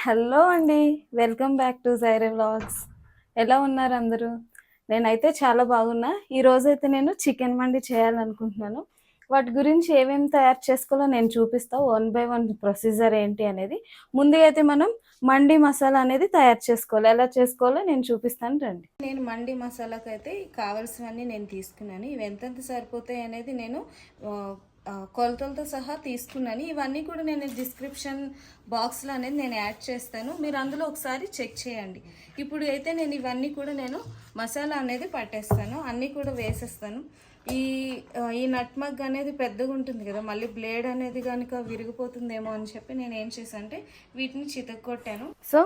Hello అండి. Welcome back to Jireh vlogs. ఎలా ఉన్నారు అందరూ? నేనైతే చాలా బాగున్నా. ఈరోజైతే నేను చికెన్ మండి చేయాలనుకుంటున్నాను. వాటి గురించి ఏమేమి తయారు చేసుకోవాలో నేను చూపిస్తా. వన్ బై వన్ ప్రొసీజర్ ఏంటి అనేది. ముందుగా అయితే మనం మండి మసాలా అనేది తయారు చేసుకోవాలి. ఎలా చేసుకోవాలో నేను చూపిస్తాను రండి. నేను మండి మసాలాకి అయితే కావాల్సినవన్నీ నేను తీసుకున్నాను. ఇవి ఎంతెంత సరిపోతాయి అనేది నేను కొలతలతో సహా తీసుకున్నాను. ఇవన్నీ కూడా నేను డిస్క్రిప్షన్ బాక్స్లో అనేది నేను యాడ్ చేస్తాను. మీరు అందులో ఒకసారి చెక్ చేయండి. ఇప్పుడు అయితే నేను ఇవన్నీ కూడా నేను మసాలా అనేది పట్టేస్తాను. అన్నీ కూడా వేసేస్తాను. ఈ నట్మగ్ అనేది పెద్దగా ఉంటుంది కదా, మళ్ళీ బ్లేడ్ అనేది కనుక విరిగిపోతుందేమో అని చెప్పి నేను ఏం చేశాను అంటే వీటిని చితక్కొట్టాను. సో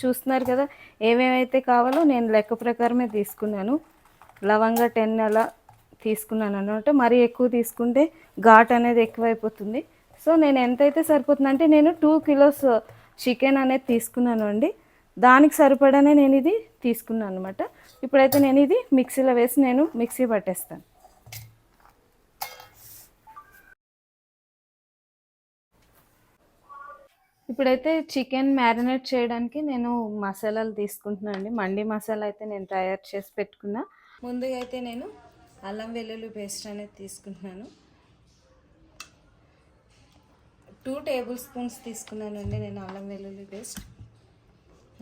చూస్తున్నారు కదా, ఏమేమైతే కావాలో నేను లెక్క ప్రకారమే తీసుకున్నాను. లవంగా 10 అలా తీసుకున్నాను అనమాట. మరీ ఎక్కువ తీసుకుంటే ఘాట్ అనేది ఎక్కువైపోతుంది. సో నేను ఎంతైతే సరిపోతుందంటే నేను 2 కిలోస్ చికెన్ అనేది తీసుకున్నాను అండి. దానికి సరిపడానే నేను ఇది తీసుకున్నాను అనమాట. ఇప్పుడైతే నేను ఇది మిక్సీలో వేసి నేను మిక్సీ పట్టేస్తాను. ఇప్పుడైతే చికెన్ మ్యారినేట్ చేయడానికి నేను మసాలాలు తీసుకుంటున్నాను అండి. మండి మసాలా అయితే నేను తయారు చేసి పెట్టుకున్నా. ముందుగా అయితే నేను అల్లం వెల్లుల్లి పేస్ట్ అనేది తీసుకుంటున్నాను. 2 టేబుల్ స్పూన్స్ తీసుకున్నానండి నేను అల్లం వెల్లుల్లి పేస్ట్.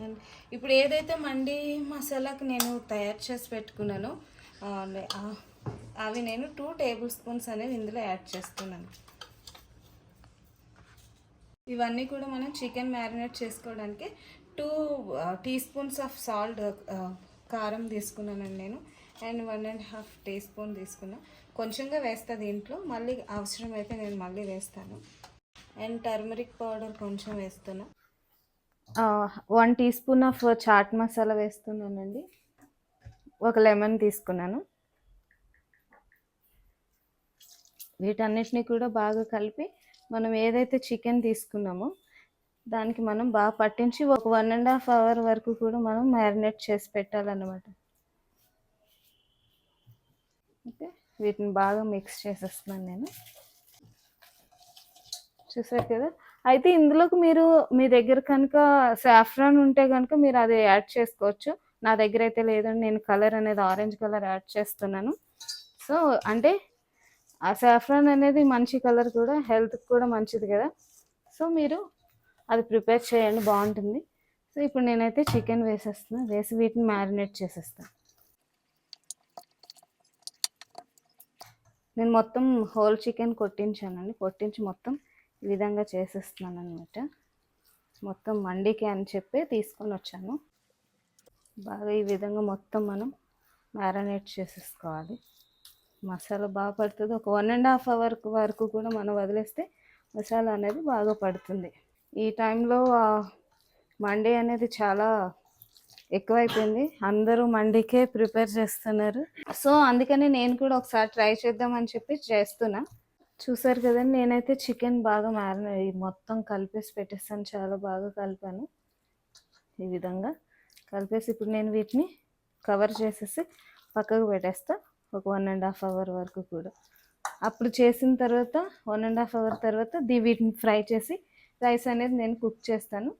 అండ్ ఇప్పుడు ఏదైతే మండి మసాలాకి నేను తయారు చేసి పెట్టుకున్నానో అవి నేను 2 టేబుల్ స్పూన్స్ అనేది ఇందులో యాడ్ చేస్తున్నాను. ఇవన్నీ కూడా మనం చికెన్ మ్యారినేట్ చేసుకోవడానికి 2 టీ స్పూన్స్ ఆఫ్ సాల్ట్ కారం తీసుకున్నానండి నేను. అండ్ 1.5 టీ స్పూన్ తీసుకున్నా. కొంచెంగా వేస్తా దీంట్లో, మళ్ళీ అవసరమైతే నేను మళ్ళీ వేస్తాను. అండ్ టర్మరిక్ పౌడర్ కొంచెం వేస్తున్నా. 1 teaspoon of chaat masala వేస్తున్నానండి. ఒక లెమన్ తీసుకున్నాను. వీటన్నిటిని కూడా బాగా కలిపి మనం ఏదైతే చికెన్ తీసుకున్నామో దానికి మనం బాగా పట్టించి ఒక 1.5 అవర్ వరకు కూడా మనం మ్యారినేట్ చేసి పెట్టాలన్నమాట. ఓకే, వీటిని బాగా మిక్స్ చేసేస్తున్నాను నేను. చూసారు కదా. అయితే ఇందులోకి మీరు మీ దగ్గర కనుక సాఫ్రాన్ ఉంటే కనుక మీరు అది యాడ్ చేసుకోవచ్చు. నా దగ్గర అయితే లేదండి. నేను కలర్ అనేది ఆరెంజ్ కలర్ యాడ్ చేస్తున్నాను. సో అంటే ఆ సాఫ్రాన్ అనేది మంచి కలర్, కూడా హెల్త్కి కూడా మంచిది కదా. సో మీరు అది ప్రిపేర్ చేయండి, బాగుంటుంది. సో ఇప్పుడు నేనైతే చికెన్ వేసేస్తున్నాను. వేసి వీటిని మ్యారినేట్ చేసేస్తాను. నేను మొత్తం హోల్ చికెన్ కొట్టించానండి. కొట్టించి మొత్తం ఈ విధంగా చేసేస్తున్నాను అనమాట. మొత్తం మండికి అని చెప్పి తీసుకొని వచ్చాను. బాగా ఈ విధంగా మొత్తం మనం మ్యారినేట్ చేసేసుకోవాలి. మసాలా బాగా పడుతుంది. ఒక 1.5 అవర్ వరకు కూడా మనం వదిలేస్తే మసాలా అనేది బాగా పడుతుంది. ఈ టైంలో మండి అనేది చాలా ఎక్కువైపోయింది. అందరూ మండికే ప్రిపేర్ చేస్తున్నారు. సో అందుకని నేను కూడా ఒకసారి ట్రై చేద్దామని చెప్పి చేస్తున్నా. చూసారు కదండి, నేనైతే చికెన్ బాగా మొత్తం కలిపేసి పెట్టేస్తాను. చాలా బాగా కలిపాను. ఈ విధంగా కలిపేసి ఇప్పుడు నేను వీటిని కవర్ చేసేసి పక్కకు పెట్టేస్తా ఒక 1.5 అవర్ వరకు కూడా. అప్పుడు చేసిన తర్వాత 1.5 అవర్ తర్వాత వీటిని ఫ్రై చేసి రైస్ అనేది నేను కుక్ చేస్తాను,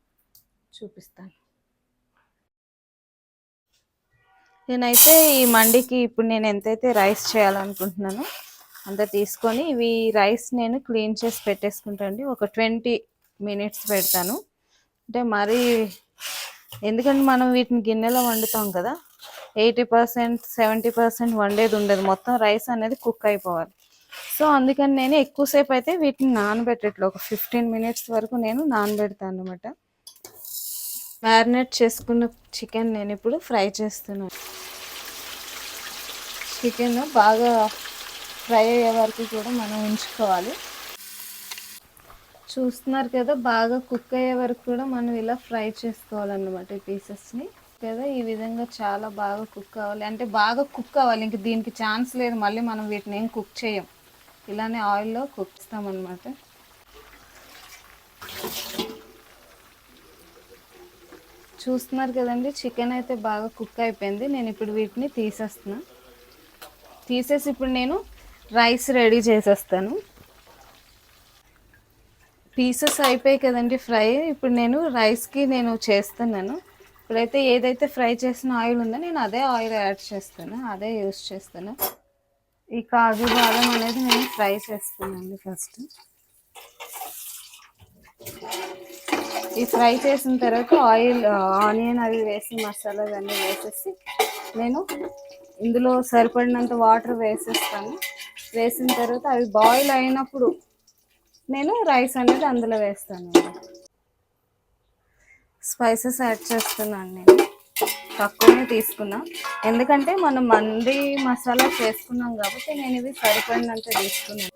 చూపిస్తాను. నేనైతే ఈ మండికి ఇప్పుడు నేను ఎంతైతే రైస్ చేయాలనుకుంటున్నానో అంత తీసుకొని ఇవి రైస్ నేను క్లీన్ చేసి పెట్టేసుకుంటానండి. ఒక 20 మినిట్స్ పెడతాను. అంటే మరి ఎందుకంటే మనం వీటిని గిన్నెలో వండుతాం కదా, 80% 70% వండేది ఉండదు. మొత్తం రైస్ అనేది కుక్ అయిపోవాలి. సో అందుకని నేను ఎక్కువసేపు అయితే వీటిని నానబెట్టేట్లు ఒక 15 మినిట్స్ వరకు నేను నానబెడతాను అనమాట. మ్యారినేట్ చేసుకున్న చికెన్ నేను ఇప్పుడు ఫ్రై చేస్తున్నాను. చికెన్ బాగా ఫ్రై అయ్యే వరకు కూడా మనం ఉంచుకోవాలి. చూస్తున్నారు కదా, బాగా కుక్ అయ్యే వరకు కూడా మనం ఇలా ఫ్రై చేసుకోవాలన్నమాట ఈ పీసెస్ని కదా. ఈ విధంగా చాలా బాగా కుక్ అవ్వాలి. అంటే బాగా కుక్ అవ్వాలి, ఇంక దీనికి ఛాన్స్ లేదు. మళ్ళీ మనం వీటిని ఏం కుక్ చేయం, ఇలానే ఆయిల్లో కుక్ చేస్తామన్నమాట. చూస్తున్నారు కదండి, చికెన్ అయితే బాగా కుక్ అయిపోయింది. నేను ఇప్పుడు వీటిని తీసేస్తున్నా. తీసేసి ఇప్పుడు నేను రైస్ రెడీ చేసేస్తాను. పీసెస్ అయిపోయాయి కదండి ఫ్రై. ఇప్పుడు నేను రైస్కి నేను చేస్తున్నాను. ఇప్పుడైతే ఏదైతే ఫ్రై చేసిన ఆయిల్ ఉందో నేను అదే ఆయిల్ యాడ్ చేస్తాను, అదే యూస్ చేస్తాను. ఈ కాజు బాదం అనేది నేను ఫ్రై చేస్తానండి ఫస్ట్. ఈ ఫ్రై చేసిన తర్వాత ఆయిల్ ఆనియన్ అవి వేసి మసాలా ఇవన్నీ వేసేసి నేను ఇందులో సరిపడినంత వాటర్ వేసేస్తాను. వేసిన తర్వాత అవి బాయిల్ అయినప్పుడు నేను రైస్ అనేది అందులో వేస్తాను. స్పైసెస్ యాడ్ చేస్తున్నాను. నేను తక్కువనే తీసుకున్నా, ఎందుకంటే మనం మండి మసాలా చేసుకున్నాం కాబట్టి నేను ఇవి సరిపడినంత తీసుకున్నాను.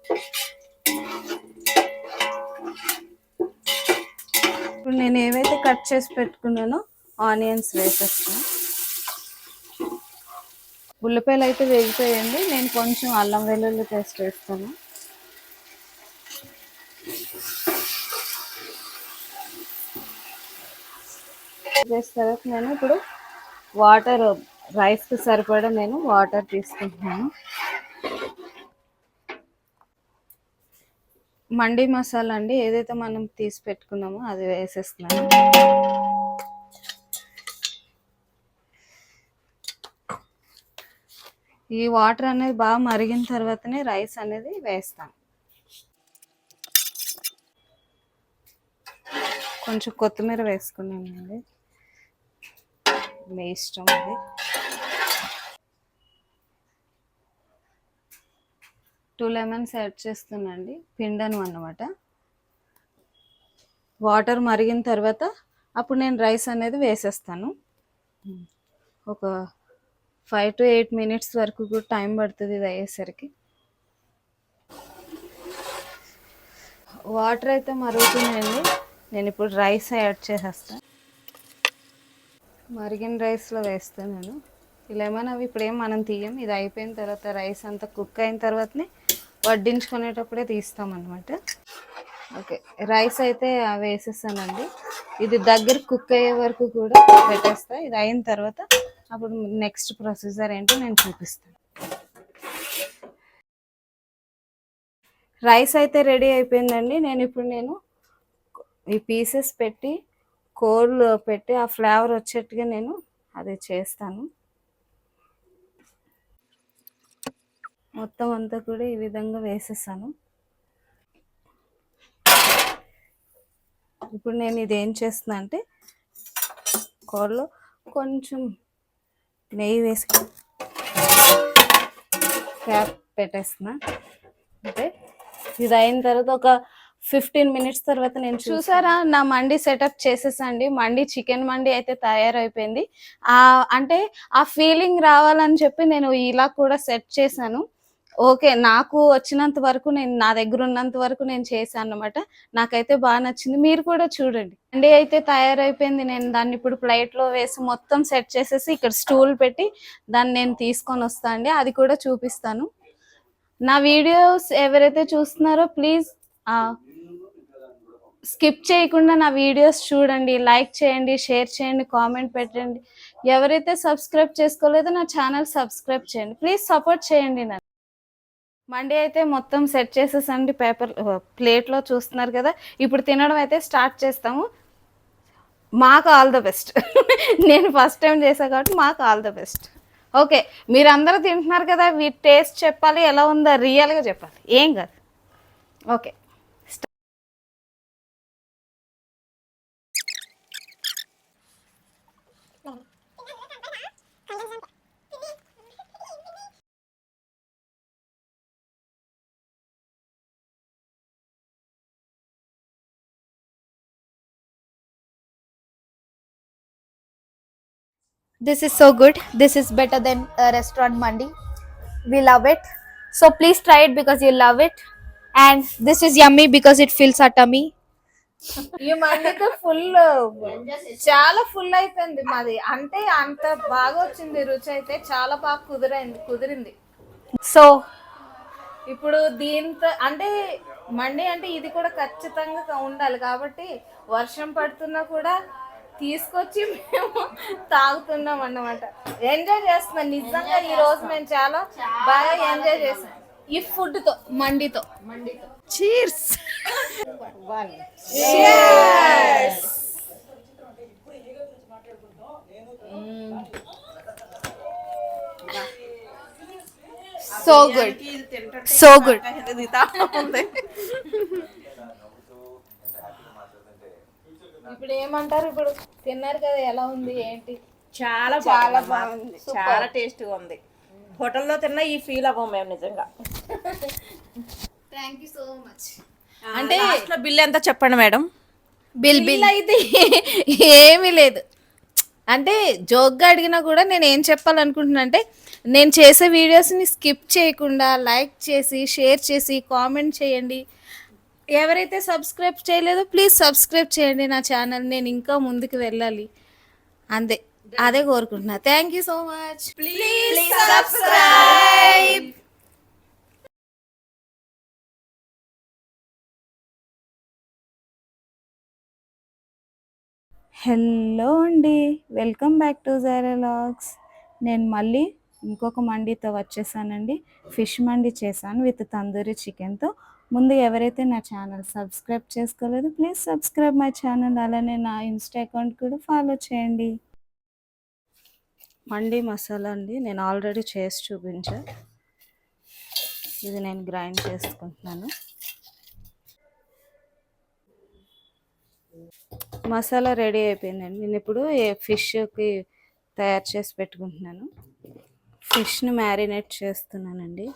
ఇప్పుడు నేను ఏవైతే కట్ చేసి పెట్టుకున్నానో ఆనియన్స్ వేసేస్తాను. ఉల్లిపాయలు అయితే వేగిపోయండి. నేను కొంచెం అల్లం వెల్లుల్లి పేస్ట్ వేస్తాను. వేసిన తర్వాత నేను ఇప్పుడు వాటర్, రైస్కి సరిపడా నేను వాటర్ తీసుకుంటున్నాను. మండి మసాలా అండి, ఏదైతే మనం తీసి పెట్టుకున్నామో అది వేసేస్తున్నాను. ఈ వాటర్ అనేది బాగా మరిగిన తర్వాతనే రైస్ అనేది వేస్తాను. కొంచెం కొత్తిమీర వేసుకున్నానండి, మీ ఇష్టం అది. 2 లెమన్స్ యాడ్ చేస్తున్నానండి, పిండను అన్నమాట. వాటర్ మరిగిన తర్వాత అప్పుడు నేను రైస్ అనేది వేసేస్తాను. ఒక 5 to 8 minutes వరకు కూడా టైం పడుతుంది ఇది అయ్యేసరికి. వాటర్ అయితే మరుగుతున్నాయండి, నేను ఇప్పుడు రైస్ యాడ్ చేసేస్తాను. మరిగిన రైస్లో వేస్తాను నేను ఈ లెమన్. అవి ఇప్పుడేం మనం తీయం, ఇది అయిపోయిన తర్వాత రైస్ అంతా కుక్ అయిన తర్వాతనే వడ్డించుకునేటప్పుడే తీస్తామన్నమాట. ఓకే, రైస్ అయితే వేసేస్తానండి. ఇది దగ్గర కుక్ అయ్యే వరకు కూడా పెట్టేస్తా. ఇది అయిన తర్వాత అప్పుడు నెక్స్ట్ ప్రొసీజర్ ఏంటో నేను చూపిస్తాను. రైస్ అయితే రెడీ అయిపోయిందండి. నేను ఈ పీసెస్ పెట్టి కోళ్ళు పెట్టి ఆ ఫ్లేవర్ వచ్చేట్టుగా నేను అది చేస్తాను. మొత్తం అంతా కూడా ఈ విధంగా వేసేసాను. ఇప్పుడు నేను ఇది ఏం చేస్తున్నా అంటే కోళ్ళు కొంచెం నెయ్యి వేసి క్యాప్ పెట్టేస్తున్నా. అంటే ఇది అయిన తర్వాత ఒక 15 minutes తర్వాత నేను చూసారా నా మండి సెటప్ చేసేసండి. మండి చికెన్ మండి అయితే తయారైపోయింది. అంటే ఆ ఫీలింగ్ రావాలని చెప్పి నేను ఇలా కూడా సెట్ చేశాను. ఓకే, నాకు వచ్చినంత వరకు నేను, నా దగ్గర ఉన్నంత వరకు నేను చేశాను అన్నమాట. నాకైతే బాగా నచ్చింది, మీరు కూడా చూడండి. మండి అయితే తయారైపోయింది. నేను దాన్ని ఇప్పుడు ప్లేట్లో వేసి మొత్తం సెట్ చేసేసి ఇక్కడ స్టూల్ పెట్టి దాన్ని నేను తీసుకొని వస్తాను అండి, అది కూడా చూపిస్తాను. నా వీడియోస్ ఎవరైతే చూస్తున్నారో ప్లీజ్ స్కిప్ చేయకుండా నా వీడియోస్ చూడండి, లైక్ చేయండి, షేర్ చేయండి, కామెంట్ పెట్టండి. ఎవరైతే సబ్స్క్రైబ్ చేసుకోలేదో నా ఛానల్ సబ్స్క్రైబ్ చేయండి, ప్లీజ్ సపోర్ట్ చేయండి. నన్ను మండి అయితే మొత్తం సెట్ చేసేసండి, ప్లేట్లో చూస్తున్నారు కదా. ఇప్పుడు తినడం అయితే స్టార్ట్ చేస్తాము. మాకు ఆల్ ద బెస్ట్. నేను ఫస్ట్ టైం చేసా కాబట్టి మాకు ఆల్ ద బెస్ట్. ఓకే, మీరందరూ తింటున్నారు కదా, వీటి టేస్ట్ చెప్పాలి, ఎలా ఉందో రియల్గా చెప్పాలి, ఏం కాదు. Okay. This is so good. This is better than restaurant mandi. We love it. So please try it because you love it. And this is yummy because it fills our tummy. ఈ మందితో full, చాలా full అయిపోయింది మాది. అంటే అంత బాగా వచ్చింది రుచి, అయితే చాలా బాగా కుదిరింది. So ఇప్పుడు దీంతో అంటే మండి అంటే ఇది కూడా ఖచ్చితంగా ఉండాలి కాబట్టి వర్షం పడుతున్నా కూడా తీసుకొచ్చి మేము తాగుతున్నాం అన్నమాట. ఎంజాయ్ చేస్తున్నాం నిజంగా. ఈ రోజు మేము చాలా బాగా ఎంజాయ్ చేసాం. ఈ ఫుడ్ తో మండితో cheers. So good so good. ఇప్పుడు ఏమంటారు? ఇప్పుడు తిన్నారు కదా, ఎలా ఉంది ఏంటి? చాలా చాలా బాగుంది, బాగుంది. చాలా టేస్ట్గా ఉంది. హోటల్లో తిన్నా ఈ ఫీల్ అవ్వం మేము నిజంగా. Thank you so much. అంటే లాస్ట్లో బిల్ ఎంత చెప్పండి మేడం? బిల్ అయితే ఏమీ లేదు. అంటే జోక్గా అడిగినా కూడా నేను ఏం చెప్పాలనుకుంటున్నా అంటే, నేను చేసే వీడియోస్ని స్కిప్ చేయకుండా లైక్ చేసి, షేర్ చేసి, కామెంట్ చేయండి. ఎవరైతే సబ్స్క్రైబ్ చేయలేదో ప్లీజ్ సబ్స్క్రైబ్ చేయండి నా ఛానల్. నేను ఇంకా ముందుకు వెళ్ళాలి, అంతే. అదే కోరుకుంటున్నా. Thank you so much. Please subscribe. Hello అండి, welcome back to Zaira vlogs. నేను మళ్ళీ ఇంకొక మండితో వచ్చేసానండి. ఫిష్ మండి చేశాను విత్ తందూరి చికెన్తో. ముందు ఎవరైతే నా ఛానల్ సబ్స్క్రైబ్ చేసుకోలేదు ప్లీజ్ సబ్స్క్రైబ్ మై ఛానల్. అలానే నా ఇన్స్టా అకౌంట్ కూడా ఫాలో చేయండి. మండి మసాలా అండి, నేను ఆల్రెడీ చేసి చూపించా. ఇది నేను గ్రైండ్ చేసుకుంటున్నాను. మసాలా రెడీ అయిపోయిందండి. నేను ఇప్పుడు ఫిష్కి తయారు చేసి పెట్టుకుంటున్నాను. ఫిష్ని మ్యారినేట్ చేస్తున్నానండి.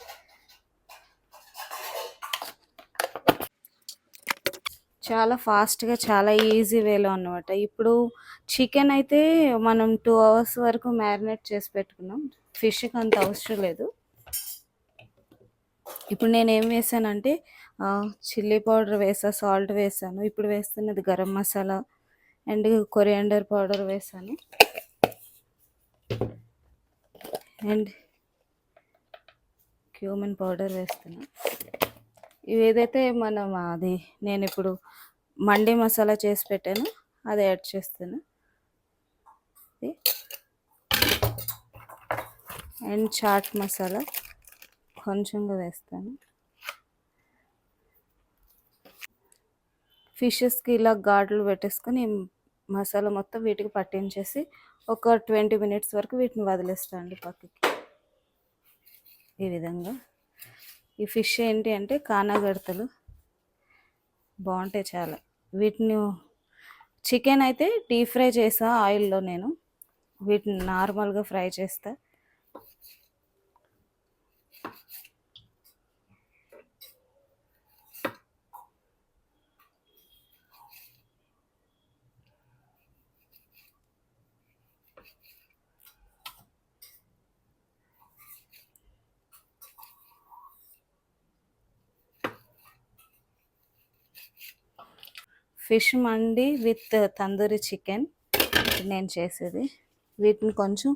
చాలా ఫాస్ట్గా, చాలా ఈజీ వేలో అన్నమాట. ఇప్పుడు చికెన్ అయితే మనం 2 అవర్స్ వరకు మ్యారినేట్ చేసి పెట్టుకున్నాం. ఫిష్కి అంత అవసరం లేదు. ఇప్పుడు నేను ఏం వేసానంటే చిల్లీ పౌడర్ వేసా, సాల్ట్ వేసాను. ఇప్పుడు వేస్తున్నది garam masala and coriander powder వేసాను అండ్ క్యూమిన్ పౌడర్ వేస్తున్నా. ఇవి ఏదైతే మనం నేను ఇప్పుడు మండి మసాలా చేసి పెట్టాను అది యాడ్ చేస్తాను. అండ్ చాట్ మసాలా కొంచెంగా వేస్తాను. ఫిషెస్కి ఇలా ఘాట్లు పెట్టేసుకొని మసాలా మొత్తం వీటికి పట్టించేసి ఒక 20 మినిట్స్ వరకు వీటిని వదిలేస్తాను అండి పక్కకి. ఈ విధంగా ఈ ఫిష్ ఏంటి అంటే కానాగడతలు బాగుంటాయి చాలా. వీటిని చికెన్ అయితే డీప్ ఫ్రై చేసా ఆయిల్లో. నేను వీటిని నార్మల్గా ఫ్రై చేస్తా. Fish mandi with tandoori chicken నేను చేసేది. వీటిని కొంచెం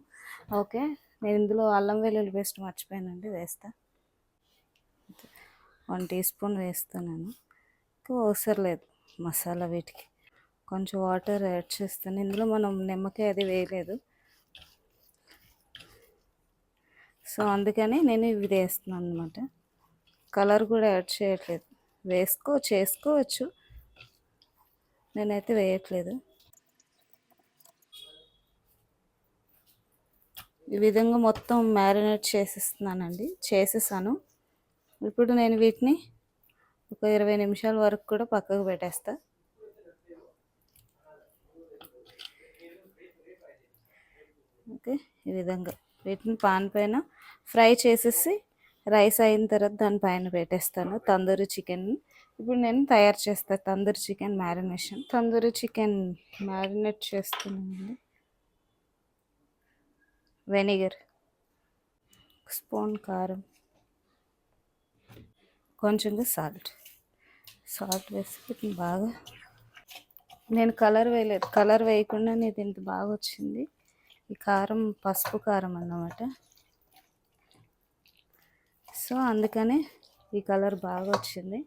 ఓకే, నేను ఇందులో అల్లం వెల్లుల్లి పేస్ట్ మర్చిపోయానండి, వేస్తా. 1 టీ స్పూన్ వేస్తున్నాను. ఎక్కువ అవసరం లేదు మసాలా. వీటికి కొంచెం వాటర్ యాడ్ చేస్తాను. ఇందులో మనం నిమ్మకాయ అది వేయలేదు, సో అందుకని నేను ఇవి వేస్తున్నాను అనమాట. కలర్ కూడా యాడ్ చేయట్లేదు. చేసుకోవచ్చు, నేనైతే వేయట్లేదు. ఈ విధంగా మొత్తం మ్యారినేట్ చేసేసాను. ఇప్పుడు నేను వీటిని ఒక 20 నిమిషాల వరకు కూడా పక్కకు పెట్టేస్తా. ఓకే, ఈ విధంగా వీటిని పాన్ పైన ఫ్రై చేసేసి రైస్ అయిన తర్వాత దానిపైన పెట్టేస్తాను తందూరి చికెన్. ఇప్పుడు నేను తయారు చేస్తాను tandoori chicken marination. Tandoori chicken marinate చేస్తున్నానండి. వెనిగర్, స్పూన్ కారం, కొంచెంగా సాల్ట్ వేసి వీటిని బాగా, నేను కలర్ వేయలేదు, కలర్ వేయకుండా ఇది ఇంత బాగా వచ్చింది. ఈ కారం పసుపు కారం అన్నమాట, సో అందుకనే ఈ కలర్ బాగా వచ్చింది.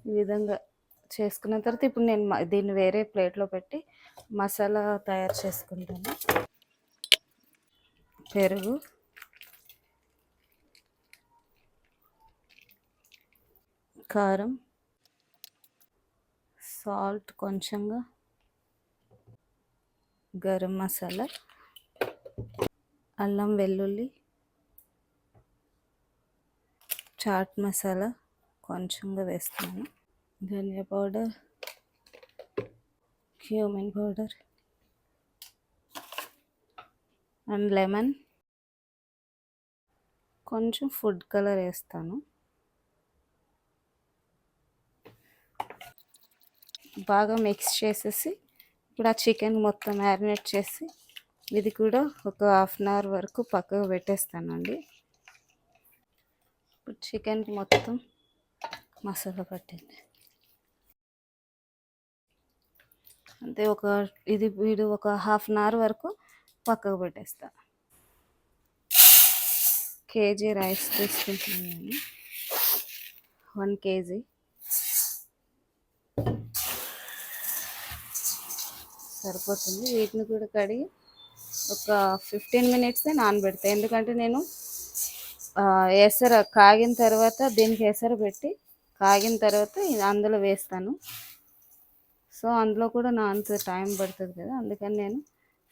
ఈ విధంగా చేసుకున్న తర్వాత ఇప్పుడు నేను దీన్ని వేరే ప్లేట్లో పెట్టి మసాలా తయారు చేసుకుంటాను. పెరుగు, కారం, సాల్ట్ కొంచెంగా, గరం మసాలా, అల్లం వెల్లుల్లి, చాట్ మసాలా కొంచెంగా వేస్తున్నాను, ధనియా powder, cumin powder and lemon, కొంచెం ఫుడ్ కలర్ వేస్తాను. బాగా మిక్స్ చేసేసి ఇప్పుడు ఆ చికెన్ మొత్తం మ్యారినేట్ చేసి ఇది కూడా ఒక హాఫ్ అన్ అవర్ వరకు పక్కకు పెట్టేస్తానండి. ఇప్పుడు చికెన్కి మొత్తం మసాలా పట్టింది. అంతే, వీడు ఒక హాఫ్ అన్ అవర్ వరకు పక్కకు పెట్టేస్తా. కేజీ రైస్ తీసుకుంటున్నాను నేను, 1 కేజీ. సరిపోతుంది. వీటిని కూడా కడిగి ఒక 15 మినిట్సే నానబెడతాను. ఎందుకంటే నేను ఎసరు కాగిన తర్వాత దీనికి ఎసరు పెట్టి కాగిన తర్వాత అందులో వేస్తాను. సో అందులో కూడా నానంత టైం పడుతుంది కదా, అందుకని నేను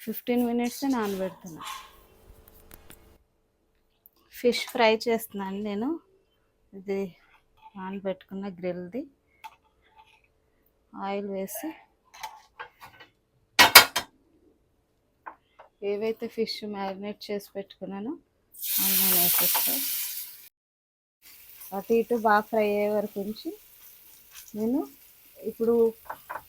15 మినిట్సే నానబెడుతున్నాను. ఫిష్ ఫ్రై చేస్తున్నాను నేను. ఇది నానబెట్టుకున్న గ్రిల్ది. ఆయిల్ వేసి ఏవైతే ఫిష్ మ్యారినేట్ చేసి పెట్టుకున్నానో అవి నేను వేసేస్తాను. అటు ఇటు బాగా ఫ్రై అయ్యే వరకు ఉంచి నేను ఇప్పుడు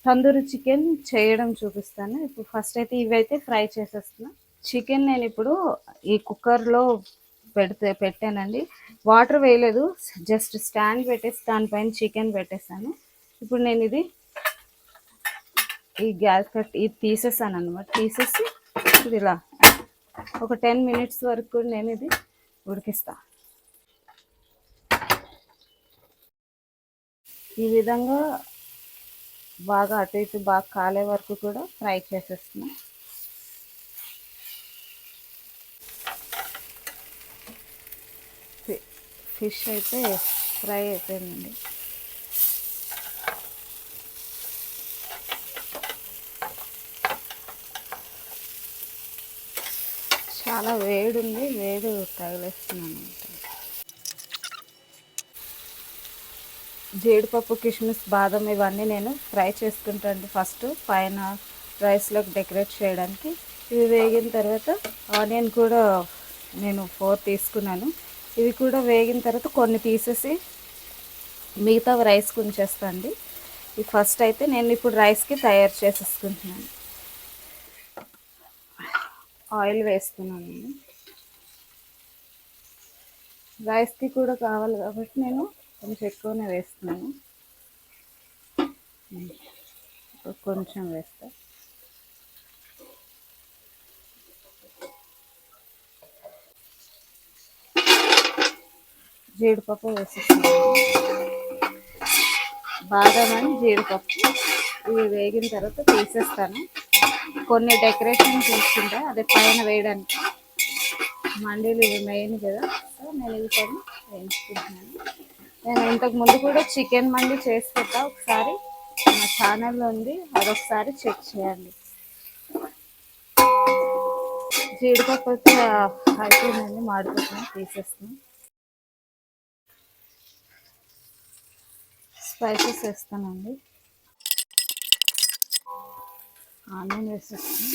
తందూరి చికెన్ చేయడం చూపిస్తాను. ఇప్పుడు ఫస్ట్ అయితే ఇవైతే ఫ్రై చేసేస్తున్నా. చికెన్ నేను ఇప్పుడు ఈ కుక్కర్లో పెట్టానండి. వాటర్ వేయలేదు, జస్ట్ స్టాండ్ పెట్టేసి దానిపైన చికెన్ పెట్టేస్తాను. ఇప్పుడు నేను ఈ గ్యాస్ ఇది తీసేసాను అనమాట. తీసేసి ఇది ఇలా ఒక 10 మినిట్స్ వరకు నేను ఇది ఉడికిస్తా. ఈ విధంగా బాగా అటు ఇటు బాగా కాలే వరకు కూడా ఫ్రై చేసేస్తున్నా. ఫిష్ అయితే ఫ్రై అయిపోయిందండి. చాలా వేడి ఉంది, వేడి తగిలేస్తున్నాను. జీడిపప్పు, కిస్మిస్, బాదం ఇవన్నీ నేను ఫ్రై చేసుకుంటాను ఫస్ట్ పైన రైస్లోకి డెకరేట్ చేయడానికి. ఇవి వేగిన తర్వాత ఆనియన్ కూడా నేను 4 తీసుకున్నాను. ఇవి కూడా వేగిన తర్వాత కొన్ని తీసేసి మిగతా రైస్కి ఉంచేస్తాండి. ఇది ఫస్ట్ అయితే నేను ఇప్పుడు రైస్కి తయారు చేసేసుకుంటున్నాను. ఆయిల్ వేస్తున్నాను నేను. రైస్కి కూడా కావాలి కాబట్టి నేను కొంచెం ఎక్కువనే వేస్తున్నాను. కొంచెం వేస్తా. జీడిపప్పు వేసేస్తున్నాను. బాదం అండ్ జీడిపప్పు ఇవి వేగిన తర్వాత తీసేస్తాను. కొన్ని డెకరేషన్ చేసుకుంటా, అదే పైన వేయడానికి. మండీలు ఇవి మెయిన్ కదా, సో నేను ఇవి కొన్ని వేయించుకుంటున్నాను. నేను ఇంతకుముందు కూడా చికెన్ మండి చేసి పెట్టా, ఒకసారి నా ఛానల్లో ఉంది, అదొకసారి చెక్ చేయండి. జీడిపప్పు అయితే అయిపోయిందండి, మాడిపోతుంది, తీసేస్తున్నాను. స్పైసెస్ వేస్తానండి. ఆనియన్ వేసేస్తాను.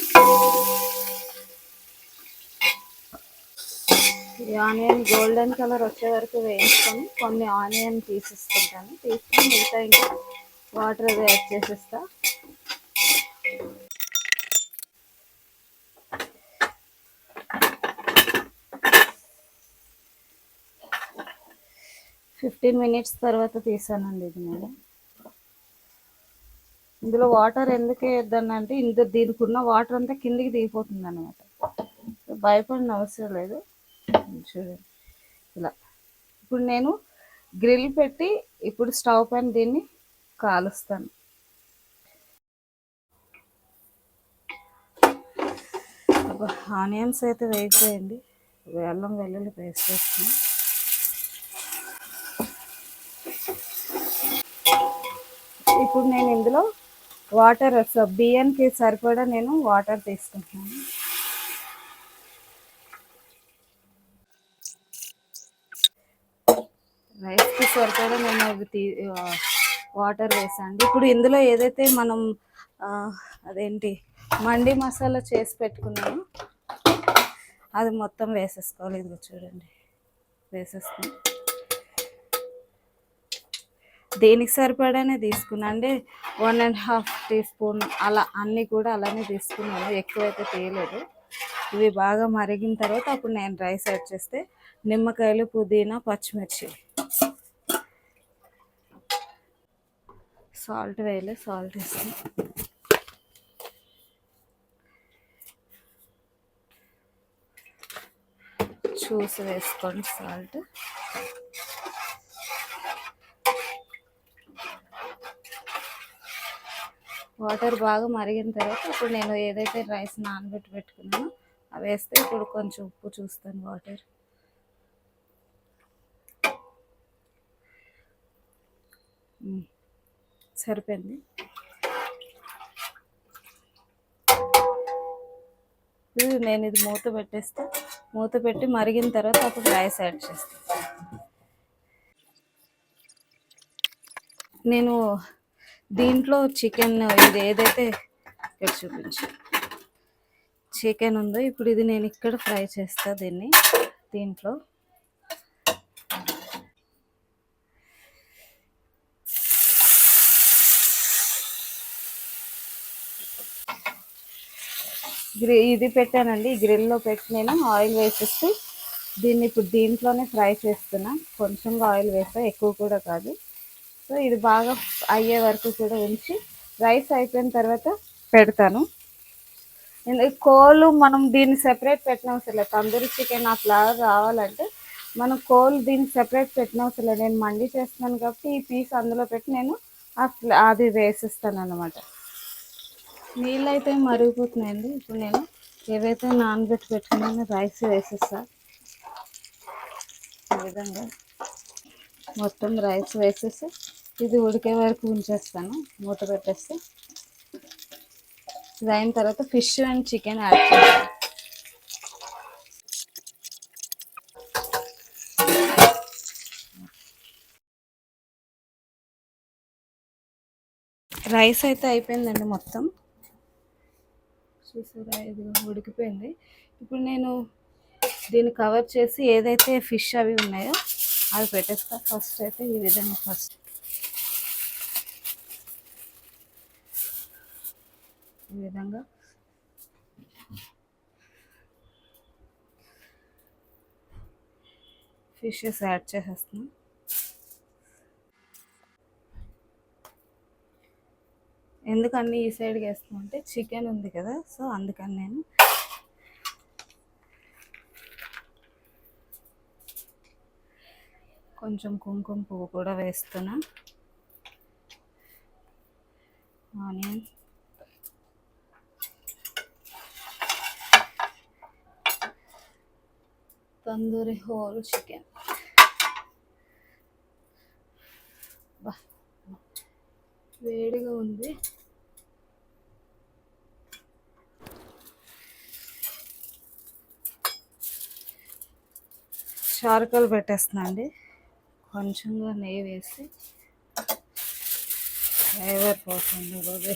ఈ ఆనియన్ గోల్డెన్ కలర్ వచ్చే వరకు వేయించుకొని కొన్ని ఆనియన్ తీసుకుంటాను. తీసుకొని మిగతా ఇంకా వాటర్ అది యాడ్ చేసేస్తా. ఫిఫ్టీన్ మినిట్స్ తర్వాత తీసానండి ఇది నేను. ఇందులో వాటర్ ఎందుకు వేయొద్దనంటే దీనికి ఉన్న వాటర్ అంతా కిందికి దిగిపోతుంది అనమాట. భయపడిన అవసరం లేదు. చూడండి ఇలా. ఇప్పుడు నేను గ్రిల్ పెట్టి ఇప్పుడు స్టవ్ పైన దీన్ని కాలుస్తాను. ఆనియన్స్ అయితే వేగిపోయింది. అల్లం వెల్లుల్లి పేస్ట్ వేస్తున్నాను. ఇప్పుడు నేను ఇందులో వాటర్ బియ్యానికి సరిపడా నేను వాటర్ తీసుకుంటున్నాను. రైస్కి సరిపడా నేను వాటర్ వేసాను. ఇప్పుడు ఇందులో ఏదైతే మనం అదేంటి మండి మసాలా చేసి పెట్టుకున్నాను అది మొత్తం వేసేసుకోవాలి. ఇదిగో చూడండి వేసేస్తాను. దేనికి సరిపడానే తీసుకున్నాను, అంటే 1.5 టీ స్పూన్ అలా అన్నీ కూడా అలానే తీసుకున్నాను, ఎక్కువైతే తీయలేదు. ఇవి బాగా మరిగిన తర్వాత అప్పుడు నేను రైస్ యాడ్ చేస్తే నిమ్మకాయలు, పుదీనా, పచ్చిమిర్చి, సాల్ట్ వేయాలి. సాల్ట్ వేస్తాను. చూసి వేసుకోండి సాల్ట్. వాటర్ బాగా మరిగిన తర్వాత ఇప్పుడు నేను ఏదైతే రైస్ నానబెట్టి పెట్టుకున్నానో అవి వేస్తే ఇప్పుడు కొంచెం ఉప్పు చూస్తాను. వాటర్ సరిపోయింది. నేను ఇది మూత పెట్టేస్తే మూత పెట్టి మరిగిన తర్వాత అప్పుడు రైస్ యాడ్ చేస్తాను. నేను దీంట్లో చికెన్ ఇది ఏదైతే ఇక్కడ చూపించు చికెన్ ఉందో ఇప్పుడు ఇది నేను ఇక్కడ ఫ్రై చేస్తా. దీంట్లో ఇది పెట్టానండి. ఈ గ్రిల్లో పెట్టి నేను ఆయిల్ వేసేసి దీన్ని ఇప్పుడు దీంట్లోనే ఫ్రై చేస్తున్నా. కొంచెంగా ఆయిల్ వేస్తా, ఎక్కువ కూడా కాదు. సో ఇది బాగా అయ్యే వరకు కూడా ఉంచి రైస్ అయిపోయిన తర్వాత పెడతాను. కోళ్ళు మనం దీన్ని సెపరేట్ పెట్టిన అవసరం లేదు. తందూరి చికెన్ ఆ ఫ్లేవర్ రావాలంటే మనం కోళ్ళు దీన్ని సెపరేట్ పెట్టిన అవసరం లేదు. నేను మండి చేస్తున్నాను కాబట్టి ఈ పీస్ అందులో పెట్టి నేను అది వేసిస్తాను అన్నమాట. నీళ్ళు అయితే మరిగిపోతున్నాయండి. ఇప్పుడు నేను ఏవైతే నానబెట్టి పెట్టుకున్నానో రైస్ వేసేస్తా. ఈ విధంగా మొత్తం రైస్ వేసేసి ఇది ఉడికే వరకు ఉంచేస్తాను, మూత పెట్టేస్తే. ఇది అయిన తర్వాత ఫిష్ అండ్ చికెన్ యాడ్ చేస్తాను. రైస్ అయితే అయిపోయిందండి మొత్తం. చూసారా, ఇది ఉడికిపోయింది. ఇప్పుడు నేను దీన్ని కవర్ చేసి ఏదైతే ఫిష్ అవి ఉన్నాయో అవి పెట్టేస్తా. ఫస్ట్ అయితే ఈ విధంగా ఈ విధంగా ఫిషెస్ యాడ్ చేసేస్తున్నాం. ఎందుకని ఈ సైడ్కి వేస్తాం అంటే చికెన్ ఉంది కదా, సో అందుకని నేను కొంచెం కుంకుమ పువ్వు కూడా వేస్తున్నా. Onion, tandoori whole chicken. వేడిగా ఉంది. చారుకలు పెట్టేస్తున్నా అండి. కొంచెంగా నెయ్యి వేసి ఫ్లేవర్ పోతుంది బాబే.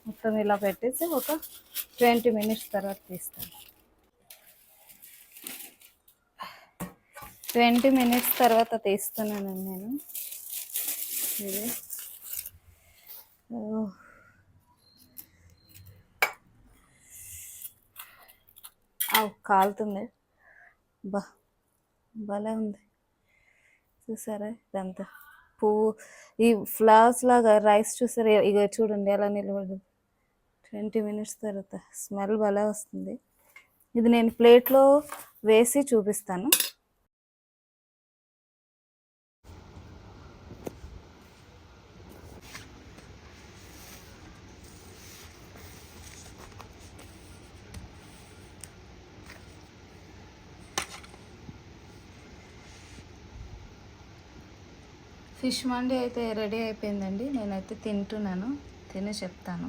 మొత్తం ఇలా పెట్టేసి ఒక 20 మినిట్స్ తర్వాత తీస్తాను. 20 మినిట్స్ తర్వాత తీస్తున్నానండి నేను. ఇది కాలుతుంది. భలే ఉంది చూసారా. ఇదంతా పువ్వు ఈ ఫ్లవర్స్ లాగా రైస్ చూసారా, ఇక చూడండి ఎలా నిలబడి. 20 మినిట్స్ తర్వాత స్మెల్ భలే వస్తుంది. ఇది నేను ప్లేట్లో వేసి చూపిస్తాను. ఫిష్ మండి అయితే రెడీ అయిపోయిందండి. నేనైతే తింటున్నాను, తిని చెప్తాను.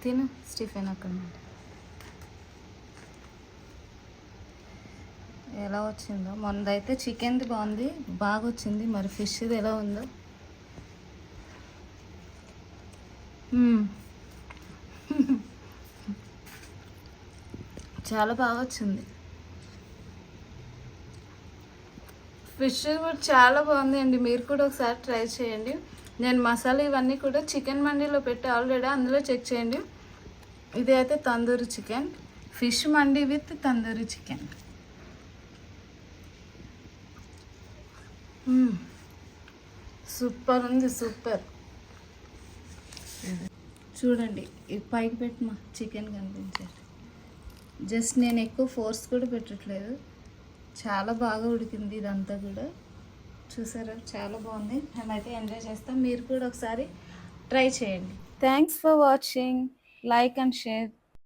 తిను స్టీఫెన్ అక్కడ నుండి. ఎలా వచ్చిందో, మొన్నదైతే చికెన్ది బాగుంది, బాగా వచ్చింది. మరి ఫిష్ది ఎలా ఉందో. చాలా బాగా వచ్చింది. ఫిష్ కూడా చాలా బాగుంది అండి. మీరు కూడా ఒకసారి ట్రై చేయండి. నేను మసాలా ఇవన్నీ కూడా చికెన్ మండీలో పెట్టి ఆల్రెడీ, అందులో చెక్ చేయండి. ఇది అయితే tandoori chicken, fish mandi with tandoori chicken. Super ఉంది, సూపర్. చూడండి, ఈ పైకి పెట్టిన చికెన్ కనిపించేది. జస్ట్ నేను ఎక్కువ ఫోర్స్ కూడా పెట్టట్లేదు, చాలా బాగా ఉడికింది ఇదంతా కూడా. చూసారా, చాలా బాగుంది. మేమైతే ఎంజాయ్ చేస్తాం. మీరు కూడా ఒకసారి ట్రై చేయండి. Thanks for watching. Like and share.